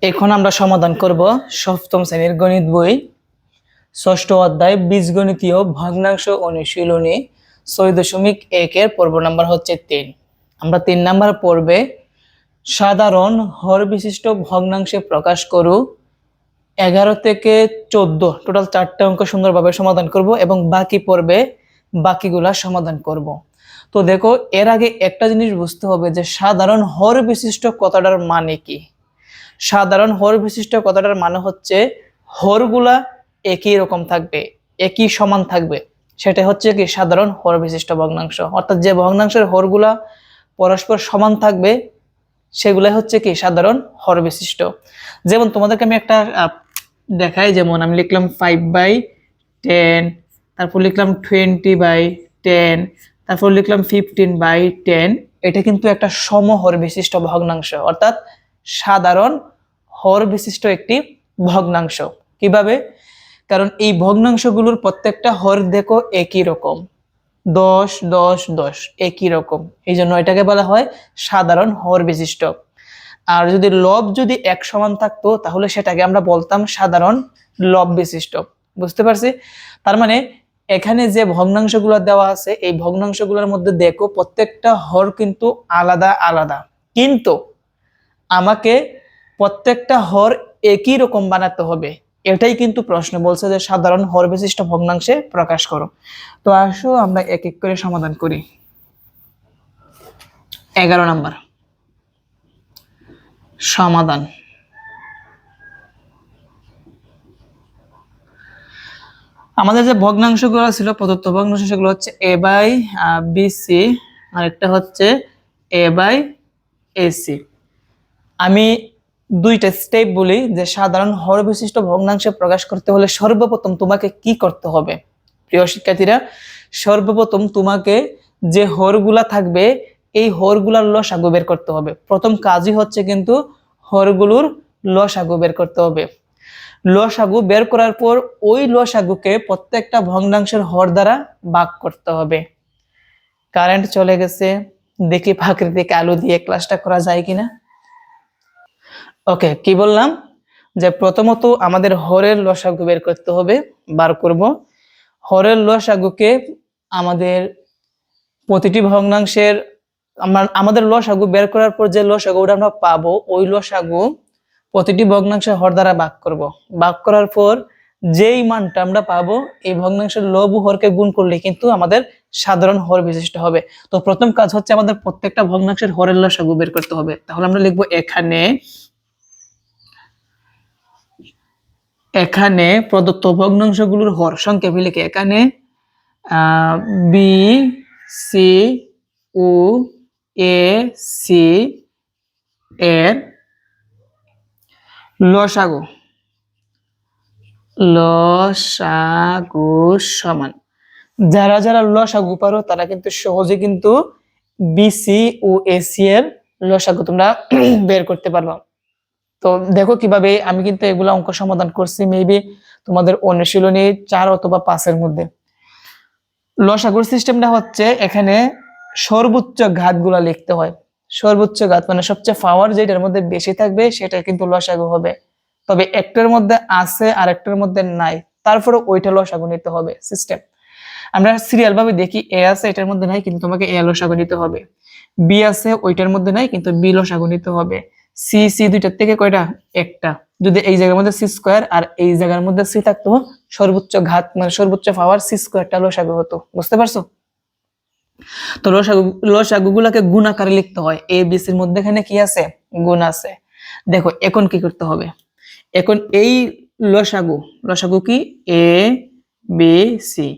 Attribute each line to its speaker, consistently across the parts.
Speaker 1: এখন আমরা সমাধান করব সপ্তম শ্রেণীর গণিত বই ষষ্ঠ অধ্যায় বীজগণিতীয় ভগ্নাংশ অনুশীলনী ৬.১ এর পর্ব নাম্বার হচ্ছে ৩। আমরা ৩ নাম্বার পর্বে সাধারণ হর বিশিষ্ট ভগ্নাংশে প্রকাশ করু ১১ থেকে ১৪ টোটাল ৪টে অঙ্ক সুন্দরভাবে সমাধান করব এবং বাকি পর্বে বাকিগুলা সমাধান করব। তো দেখো, এর আগে একটা জিনিস বুঝতে হবে যে সাধারণ হর বিশিষ্ট কথাটার মানে কি। সাধারণ হর বিশিষ্ট কথাটার মানে হচ্ছে হরগুলা একই রকম থাকবে, একই সমান থাকবে, সেটা হচ্ছে কি সাধারণ হর বিশিষ্ট ভগ্নাংশ। অর্থাৎ যে ভগ্নাংশের হরগুলা পরস্পর সমান থাকবে সেগুলাই হচ্ছে কি সাধারণ হর বিশিষ্ট। যেমন তোমাদেরকে আমি একটা দেখাই, যেমন আমি লিখলাম 5/10, তারপর লিখলাম 20/10, তারপর লিখলাম 15/10। এটা কিন্তু একটা সমহর বিশিষ্ট ভগ্নাংশ, অর্থাৎ সাধারণ হর বিশিষ্ট একটি ভগ্নাংশ। কিভাবে? কারণ এই ভগ্নাংশগুলোর প্রত্যেকটা হর দেখো একই রকম, 10 10 10 একই রকম, এই জন্য এটাকে বলা হয় সাধারণ হর বিশিষ্ট। আর যদি লব যদি এক সমান থাকতো তাহলে সেটাকে আমরা বলতাম সাধারণ লব বিশিষ্ট। বুঝতে পারছি? তার মানে এখানে যে ভগ্নাংশগুলো দেওয়া আছে এই ভগ্নাংশগুলোর মধ্যে দেখো প্রত্যেকটা হর কিন্তু আলাদা আলাদা, কিন্তু আমাকে প্রত্যেকটা হর একই রকম বানাতে হবে। এটাই কিন্তু প্রশ্ন বলছে যে সাধারণ হর বিশিষ্ট ভগ্নাংশে প্রকাশ করো। তো আসো আমরা এক এক করে সমাধান করি। 11 নাম্বার সমাধান। আমাদের যে ভগ্নাংশগুলো ছিল প্রদত্ত ভগ্নাংশ সেগুলো হচ্ছে a/bc আর একটা হচ্ছে a/ac। আমি দুইটা স্টেপ বলি যে সাধারণ হর বিশিষ্ট ভগ্নাংশে প্রকাশ করতে হলে সর্বপ্রথম তোমাকে কি করতে হবে। প্রিয় শিক্ষার্থীরা, সর্বপ্রথম তোমাকে যে হরগুলা থাকবে এই হরগুলার লসাগু বের করতে হবে। প্রথম কাজই হচ্ছে কিন্তু হরগুলোর লসাগু বের করতে হবে। লসাগু বের করার পর ওই লসাগুকে প্রত্যেকটা ভগ্নাংশের হর দ্বারা ভাগ করতে হবে। কারেন্ট চলে গেছে, দেখি প্রাকৃতিক আলো দিয়ে ক্লাসটা করা যায় কিনা। ওকে, কি বললাম যে প্রথমত আমাদের হরের লসাগু বের করতে হবে, বার করব। হরের লসাগুকে আমাদের প্রতিটি ভগ্নাংশের আমাদের লসাগু বের করার পর যে লসাগুটা আমরা পাবো ওই লসাগু প্রতিটি ভগ্নাংশের হর দ্বারা ভাগ করব। ভাগ করার পর যেই মানটা আমরা পাবো এই ভগ্নাংশের লব ও হরকে গুণ করলে কিন্তু আমাদের সাধারণ হর বিশিষ্ট হবে। তো প্রথম কাজ হচ্ছে আমাদের প্রত্যেকটা ভগ্নাংশের হরের লসাগু বের করতে হবে। তাহলে আমরা লিখবো এখানে প্রদত্ত ভগ্নাংশগুলোর হর সংক্ষেপে লিখে এখানে বি সি ও এ সি এর লসাগু সমান। যারা যারা লসাগু পারো তারা কিন্তু সহজে কিন্তু বিসি ও এসি এর লসাগু তোমরা বের করতে পারবা। তো দেখো কিভাবে আমি কিন্তু এগুলা অঙ্ক সমাধান করছি মেবি তোমাদের অনুশীলনী 4 অথবা 5 এর মধ্যে। লসাগুর সিস্টেমটা হচ্ছে এখানে সর্বোচ্চ ঘাতগুলা লিখতে হয়। সর্বোচ্চ ঘাত মানে সবচেয়ে পাওয়ার যেটার মধ্যে বেশি থাকবে সেটা কিন্তু লসাগু হবে। তবে একটার মধ্যে আছে আর একটার মধ্যে নাই, তারপরে ওইটা লসাগু নিতে হবে। সিস্টেম আমরা সিরিয়াল ভাবে দেখি, এ আছে এটার মধ্যে নাই কিন্তু তোমাকে এ লসাগু নিতে হবে, বি আছে ওইটার মধ্যে নাই কিন্তু বি লসাগু নিতে হবে, সি সি দুইটার থেকে কয়টা একটা। যদি এই জায়গার মধ্যে সি স্কয়ার আর এই জায়গার মধ্যে সি থাকতো সর্বোচ্চ ঘাত মানে সর্বোচ্চ পাওয়ার সি স্কয়ারটা লসাগু হতো। বুঝতে পারছো? তো লসাগু গুলাকে গুণ আকারে লিখতে হয়। এ বি সির মধ্যে এখানে কি আছে? গুণ আছে। দেখো এখন কি করতে হবে, এখন এই লসাগু কি এ বি সি,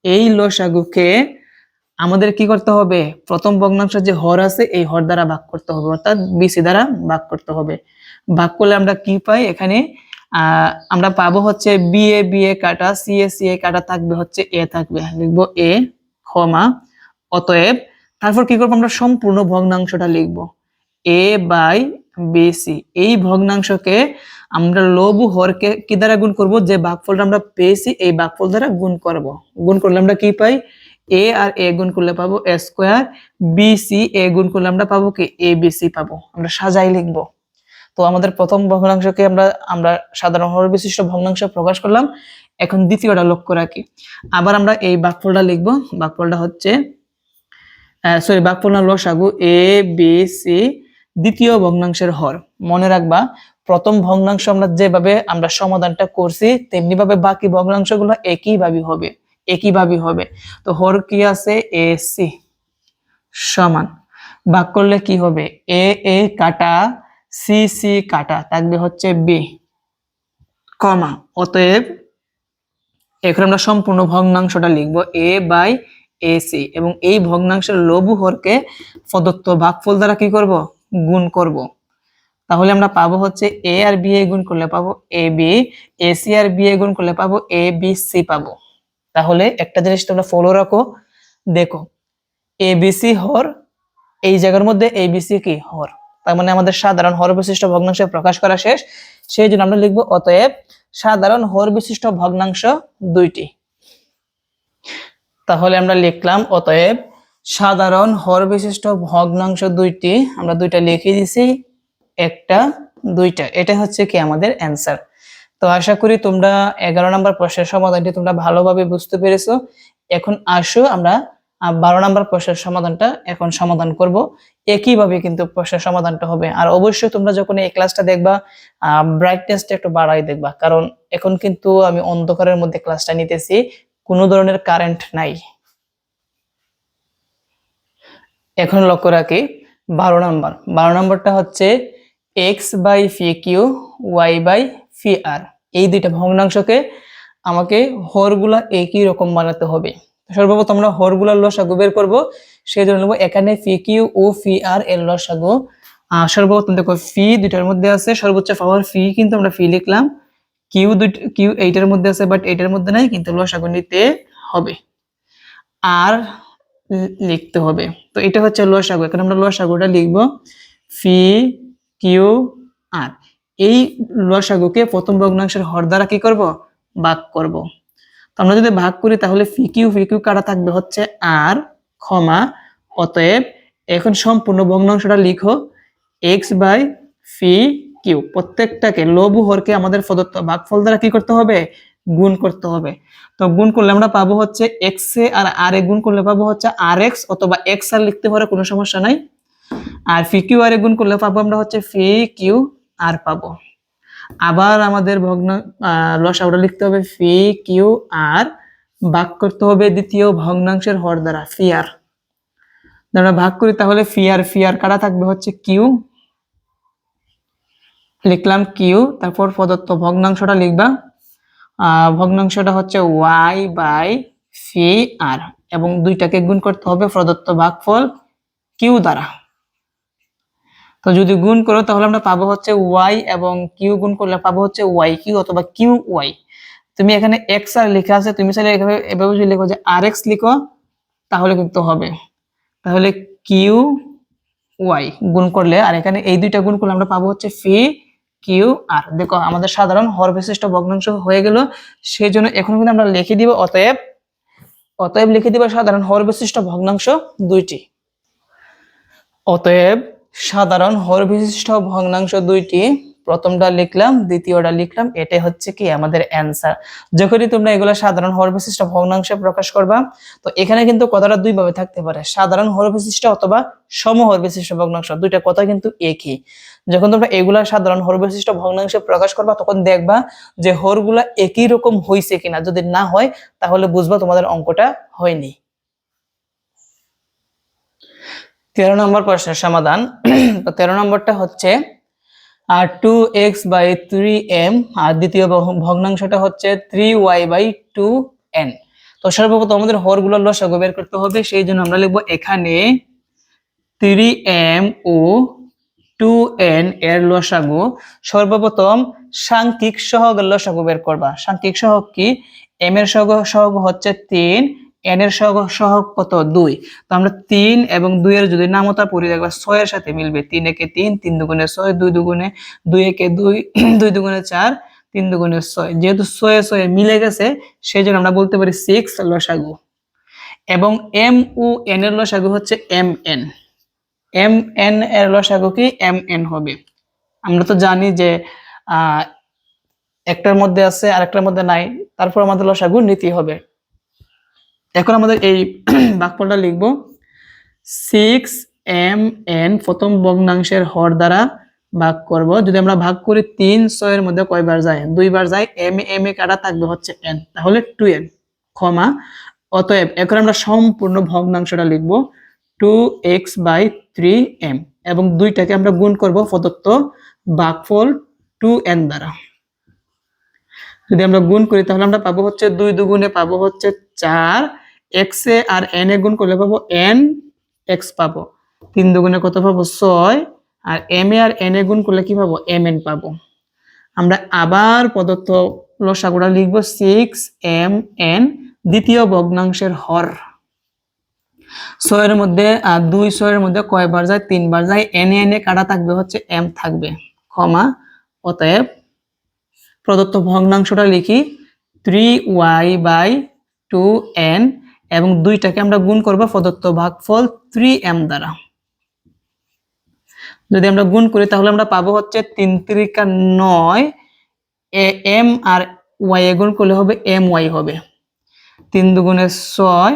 Speaker 1: এই লসাগুকে আমাদের কি করতে হবে, প্রথম ভগ্নাংশের যে হর আছে এই হর দ্বারা ভাগ করতে হবে, অর্থাৎ বিসি দ্বারা ভাগ করতে হবে। ভাগ করলে আমরা কি পাই, এখানে আমরা পাবো হচ্ছে বি এ কাটা সি এ কাটা থাকবে হচ্ছে এ থাকবে, লিখবো এ ক্ষমা অতএব। তারপর কি করবো, আমরা সম্পূর্ণ ভগ্নাংশটা লিখবো এ বাই বিসি। এই ভগ্নাংশকে আমরা লব ও হরকে কি দ্বারা গুণ করব, যে ভাগফলটা আমরা পেয়েছি এই ভাগফল দ্বারা গুণ করব। গুণ করলে আমরা কি পাই, এ আর এ গুণ করলে পাবো এ স্কয়ার, বিসি এ গুণ করলে আমরা পাবো কি এ বিসি পাবো। আমরা সাজাই লিখবো। তো তো আমাদের প্রথম ভগ্নাংশকে আমরা আমরা সাধারণ হর বিশিষ্ট ভগ্নাংশ প্রকাশ করলাম। এখন দ্বিতীয়টা লক্ষ্য রাখি। আবার আমরা এই ভাগফলটা লিখবো। ভাগফলটা হচ্ছে ভাগফল না লসাগু এ বি সি দ্বিতীয় ভগ্নাংশের হর। মনে রাখবা প্রথম ভগ্নাংশ আমরা যেভাবে আমরা সমাধানটা করছি তেমনি ভাবে বাকি ভগ্নাংশগুলো একইভাবে হবে। তো হর কি আছে এ সি সমান ভাগ করলে কি হবে এ এ কাটা সি সি কাটা থাকবে হচ্ছে বি কমা। অতএব এখন আমরা সম্পূর্ণ ভগ্নাংশটা লিখবো এ বাই এ সি এবং এই ভগ্নাংশের লঘু হরকে প্রদত্ত ভাগফল দ্বারা কি করব গুণ করব। তাহলে আমরা পাবো হচ্ছে এ আর বি এ গুণ করলে পাবো এ বি, এ সি আর বি এ গুণ করলে পাবো এ বি সি পাবো। তাহলে একটা জিনিস তোমরা ফলো রাখো, দেখো এ বি সি হর, এই জায়গার মধ্যে এ বি সি কি হর, তার মানে আমাদের সাধারণ হর বিশিষ্ট ভগ্নাংশ প্রকাশ করা শেষ। সেই জন্য আমরা লিখবো অতএব সাধারণ হর বিশিষ্ট ভগ্নাংশ দুইটি। তাহলে আমরা লিখলাম অতএব সাধারণ হর বিশিষ্ট ভগ্নাংশ দুইটি। আমরা দুইটা লিখে দিছি, একটা দুইটা, এটা হচ্ছে কি আমাদের অ্যান্সার। তো আশা করি তোমরা 11 নম্বর প্রশ্নের সমাধানটি তোমরা ভালোভাবে বুঝতে পেরেছো। এখন আসো আমরা 12 নম্বর প্রশ্নের সমাধানটা এখন সমাধান করব। একইভাবে কিন্তু প্রশ্নের সমাধানটা হবে। আর অবশ্যই তোমরা যখন এই ক্লাসটা দেখবা ব্রাইটনেসটা একটু বাড়াই দেখবা, কারণ এখন কিন্তু আমি অন্ধকারের মধ্যে ক্লাসটা নিতেছি, কোনো ধরনের কারেন্ট নাই। এখন লক্ষ্য রাখি 12 নম্বরটা হচ্ছে X by phi Q Y by phi R. এই দুইটা ভগ্নাংশকে আমাকে হরগুলা একই রকম বানাতে হবে। সর্বপ্রথম আমরা হরগুলার লসাগু বের করব। সেই জন্য নেব এখানে ফি কিউ ও ফি আর এর লসাগু। সর্বপ্রথম দেখো ফি দুইটার মধ্যে আছে, সর্বোচ্চ পাওয়ার ফি কিন্তু আমরা ফি লিখলাম। কিউ এইটার মধ্যে আছে বাট এইটার মধ্যে নাই, কিন্তু লসাগু নিতে হবে আর লিখতে হবে। তো এটা হচ্ছে লসাগু। এখন আমরা লসাগুটা লিখব ফি কিউ আর। এই লসাগুকে প্রথম ভগ্নাংশের হর দ্বারা কি করব ভাগ করব। তো আমরা যদি ভাগ করি তাহলে ফি কিউ কাটা থাকবে হচ্ছে আর ক্ষমা। অতএব এখন সম্পূর্ণ ভগ্নাংশটা লিখো এক্স বাই ফি কিউ। প্রত্যেকটাকে লঘু হরকে আমাদের প্রদত্ত ভাগফল দ্বারা কি করতে হবে গুণ করতে হবে। তো গুণ করলে আমরা পাবো হচ্ছে এক্স এ আর আর এ গুণ করলে পাবো হচ্ছে আর এক্স, অথবা এক্স আর লিখতে পারে, কোনো সমস্যা নাই। আর ফি কিউ আর এ গুণ করলে পাবো আমরা হচ্ছে ফি কিউ আর পাবো। আবার আমাদের লসাগুটা লিখতে হবে ফি কিউ আর ভাগ করতে হবে দ্বিতীয় ভগ্নাংশের হর দ্বারা ফি আর। আমরা ভাগ করি তাহলে ফি আর কাটা থাকবে হচ্ছে কিউ, লিখলাম কিউ। তারপর প্রদত্ত ভগ্নাংশটা লিখবা, ভগ্নাংশটা হচ্ছে ওয়াই বাই ফি আর এবং দুইটাকে গুণ করতে হবে প্রদত্ত ভাগফল কিউ দ্বারা। তো যদি গুণ করো তাহলে আমরা পাবো হচ্ছে ওয়াই এবং কিউ গুণ করলে পাবো হচ্ছে ওয়াই কিউ অথবা কিউ ওয়াই। তুমি এখানে এক্স আর লেখা আছে, তুমি চাইলে এভাবে যদি লিখো যে আর এক্স লিখো তাহলে কিন্তু হবে। তাহলে কিউ ওয়াই গুণ করলে আর এখানে এই দুইটা গুণ করলে আমরা পাবো হচ্ছে ফি কিউ আর। দেখো আমাদের সাধারণ হর বিশিষ্ট ভগ্নাংশ হয়ে গেল। সেই জন্য এখন কিন্তু আমরা লিখে দিব অতএব লিখে দিব সাধারণ হর বিশিষ্ট ভগ্নাংশ দুইটি। অতএব সাধারণ হর বিশিষ্ট ভগ্নাংশ দুইটি, প্রথমটা লিখলাম দ্বিতীয়টা লিখলাম, এটাই হচ্ছে কি আমাদের অ্যান্সার। যখনই তোমরা এগুলো সাধারণ হর বিশিষ্ট ভগ্নাংশে প্রকাশ করবা, তো এখানে কিন্তু কথাটা দুই ভাবে থাকতে পারে, সাধারণ হর বিশিষ্ট অথবা সমহর বিশিষ্ট ভগ্নাংশ, দুইটা কথা কিন্তু একই। যখন তোমরা এগুলা সাধারণ হর বিশিষ্ট ভগ্নাংশে প্রকাশ করবা তখন দেখবা যে হরগুলা একই রকম হইছে কিনা, যদি না হয় তাহলে বুঝবা তোমাদের অঙ্কটা হয়নি। 13 নম্বর প্রশ্নের সমাধান। তো 13 নম্বরটা হচ্ছে আর 2x বাই 3m আর দ্বিতীয় ভগ্নাংশটা হচ্ছে 3y বাই 2n। তো সর্বপ্রথম আমাদের হরগুলোর লসাগু বের করতে হবে। সেই জন্য আমরা লিখবো এখানে 3m ও 2n এর লসাগু। সর্বপ্রথম সাংখ্যিক সহগের লসাগু বের করবা। সাংখ্যিক সহগ কি? m এর সহগ হচ্ছে 3, n এর সহগ কত 2। তো আমরা 3 এবং 2 এর যদি নামতা পড়ি দেখবা 6 এর সাথে মিলবে। 3 একে 3, 3 দুগুণে 6, 2 দুগুণে 2 একে 2, 2 দুগুণে 4, 3 দুগুণে 6। যেহেতু 6 এ 6 মিলে গেছে সেই জন্য আমরা বলতে পারি 6 লসাগু। এবং m ও n এর লসাগু হচ্ছে mn। mn এর লসাগু কি mn হবে। আমরা তো জানি যে একটার মধ্যে আছে আর একটার মধ্যে নাই, তারপর আমাদের লসাগু নিতে হবে। এখন আমাদের এই ভাগফলটা লিখব 6mn প্রথম ভগ্নাংশের হর দ্বারা ভাগ করব। যদি আমরা ভাগ করি 3 6 এর মধ্যে কয়বার যায়? 2 বার যায়। m এ কাটা থাকবে হচ্ছে n, তাহলে 2n, ক্ষমা। অতএব এখন আমরা সম্পূর্ণ ভগ্নাংশটা লিখব 2x/3m এবং দুইটাকে আমরা গুণ করব প্রদত্ত ভাগফল 2n দ্বারা। যদি আমরা গুণ করি তাহলে আমরা পাবো হচ্ছে 2 দুগুণে পাবো হচ্ছে 4, x এ আর n এ গুণ করলে পাবো n x পাবো। 3 দুগুণে কত পাবো? 6, আর m এ আর n এ গুণ করলে কি পাবো? mn পাবো। আমরা আবার প্রদত্ত লসাগুটা লিখব 6mn দ্বিতীয় ভগ্নাংশের হর। 6 এর মধ্যে 2 6 এর মধ্যে কয়বার যায়? 3 বার যায়। n এ কাটা থাকবে হচ্ছে m থাকবে, ক্ষমা। অতএব প্রদত্ত ভগ্নাংশটা লিখি 3y/2n এবং দুইটাকে আমরা গুণ করব প্রদত্ত ভাগফল 3m দ্বারা। যদি আমরা গুণ করি তাহলে আমরা পাবো হচ্ছে 3 3 9, m আর y এ গুণ করলে হবে my হবে। 3 দুগুণে 6,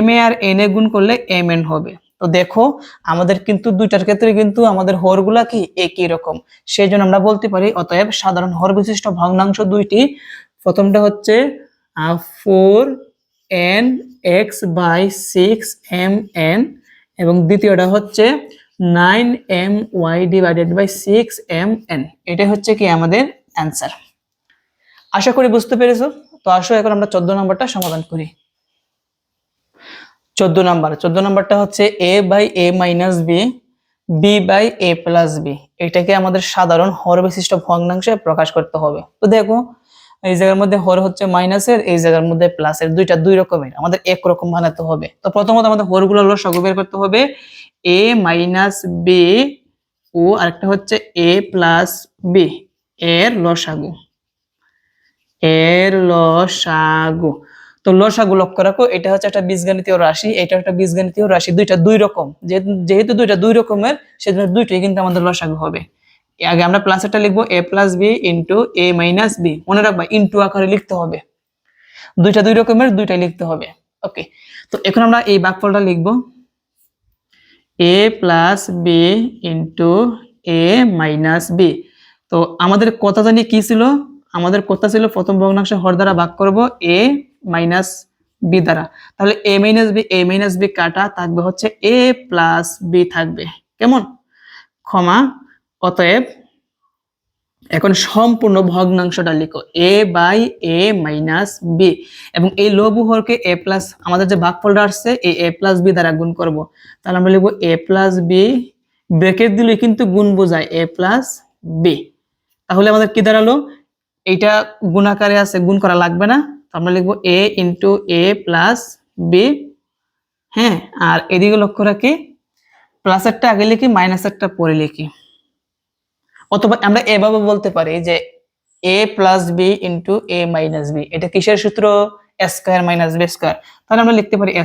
Speaker 1: m এ আর n এ গুণ করলে mn হবে। তো দেখো আমাদের কিন্তু দুইটার ক্ষেত্রে কিন্তু আমাদের হরগুলা কি একই রকম, সেই জন্য আমরা বলতে পারি অতএব সাধারণ হর বিশিষ্ট ভগ্নাংশ দুইটি। প্রথমটা হচ্ছে 4nx/6mn এবং দ্বিতীয়টা হচ্ছে 9my/6mn। এটাই হচ্ছে কি আমাদের অ্যান্সার। আশা করি বুঝতে পেরেছো। তো আসো এখন আমরা 14 নম্বরটা সমাধান করি। 14 নম্বরটা হচ্ছে a/a-b b/a+b। এটাকে আমাদের সাধারণ হর বিশিষ্ট ভগ্নাংশে প্রকাশ করতে হবে। তো দেখো এই জায়গার মধ্যে হর হচ্ছে মাইনাসের, এই জায়গার মধ্যে প্লাসের, দুইটা দুই রকমের, আমাদের এক রকম বানাতে হবে। তো প্রথমত আমাদের হরগুলো লসাগু বের করতে হবে। a-b ও আরেকটা হচ্ছে a+b এর লসাগু, তো লসাগু লক্ষ্য রাখো, এটা হচ্ছে একটা বীজগণিতীয় রাশি, এটা একটা বীজগণিতীয় রাশি, দুইটা দুই রকম। যেহেতু দুইটা দুই রকমের সেজন্য দুইটাই কিন্তু আমাদের লসাগু হবে। আগে আমরা প্লাসেরটা লিখবো a+b ইন্টু a-b, মনে রাখবা ইন্টু আকারে লিখতে হবে, দুইটা দুই রকমের, দুইটাই লিখতে হবে। ওকে, তো এখন আমরা এই ভাগফলটা লিখবো a+b ইন্টু a-b। তো আমাদের কথা জানি কি ছিল? আমাদের কথা ছিল প্রথম ভগ্নাংশ হর দ্বারা ভাগ করব a-b দ্বারা। তাহলে a-b কাটা থাকবে হচ্ছে a+b থাকবে, কেমন? ক্ষমা। অতএব এখন সম্পূর্ণ ভগ্নাংশটা লিখো a/a-b এবং এই লঘু হরকে a+ আমাদের যে ভাগফলটা আসছে এই a+b দ্বারা গুণ করব। তাহলে আমরা লিখব a+b, ব্র্যাকেট দিলে কিন্তু গুণ বোঝায় a+b। তাহলে আমাদের কি দাঁড়ালো? এইটা গুণ আকারে আছে, গুণ করা লাগবে না। তো আমরা লিখব a ইন্টু a+b। হ্যাঁ, আর এদিকে লক্ষ্য রাখি প্লাসেরটা আগে লিখি, মাইনাসেরটা পরে লিখি। অথবা আমরা এভাবে বলতে পারি যে a+b ইন্টু a-b। এটা কিসের সূত্র? a² - b²। তাহলে আমরা লিখতে পারি a²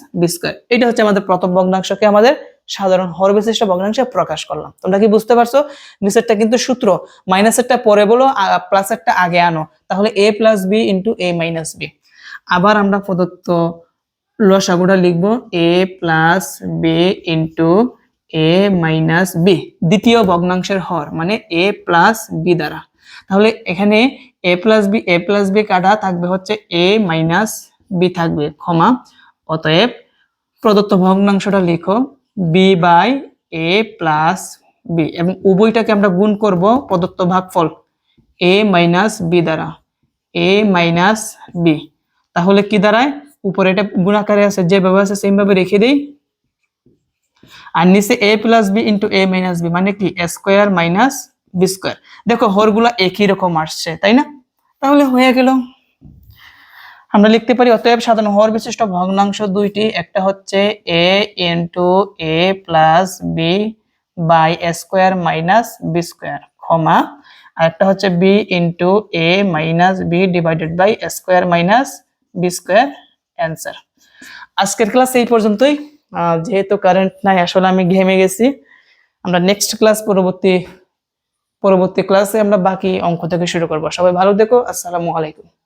Speaker 1: - b²। এটা হচ্ছে আমাদের প্রথম ভগ্নাংশকে আমাদের সাধারণ হর বিশিষ্ট ভগ্নাংশে প্রকাশ করলাম। তোমরা কি বুঝতে পারছো? নিচেরটা কিন্তু সূত্র, মাইনাসেরটা পরে বলো, প্লাসেরটা আগে আনো, তাহলে a+b ইন্টু a-b। আবার আমরা প্রদত্ত লসাগুটা লিখবো a+b ইন্টু a-b, দ্বিতীয় ভগ্নাংশের হর মানে a+b দ্বারা। তাহলে এখানে a+b কাটা থাকবে হচ্ছে a-b থাকবে, ক্ষমা। অতএব প্রদত্ত ভগ্নাংশটা লিখো b/a+b এবং উভয়টাকে আমরা গুণ করব প্রদত্ত ভাগফল a-b দ্বারা, a-b। তাহলে কি দাঁড়ায়? উপরে এটা গুণাকারে আছে, যেভাবে আছে সেমভাবে রেখে দেই, আর নিচে a+b ইন্টু a-b মানে কি a² - b²। দেখো হরগুলা একই রকম আসছে, তাই না? তাহলে হয়ে গেল। আমরা লিখতে পারি অতএব সাধারণ হর বিশিষ্ট ভগ্নাংশ দুইটি, একটা হচ্ছে a into a+b by a² - b², ক্ষমা। আর একটা হচ্ছে b into a-b divided by a² - b², answer. আজকের ক্লাস এই পর্যন্তই। যেহেতু কারেন্ট নাই, আসলে আমি ঘেমে গেছি। আমরা নেক্সট ক্লাস পরবর্তী পরবর্তী ক্লাসে আমরা বাকি অঙ্ক থেকে শুরু করব। সবাই ভালো থেকো। আসসালামু আলাইকুম।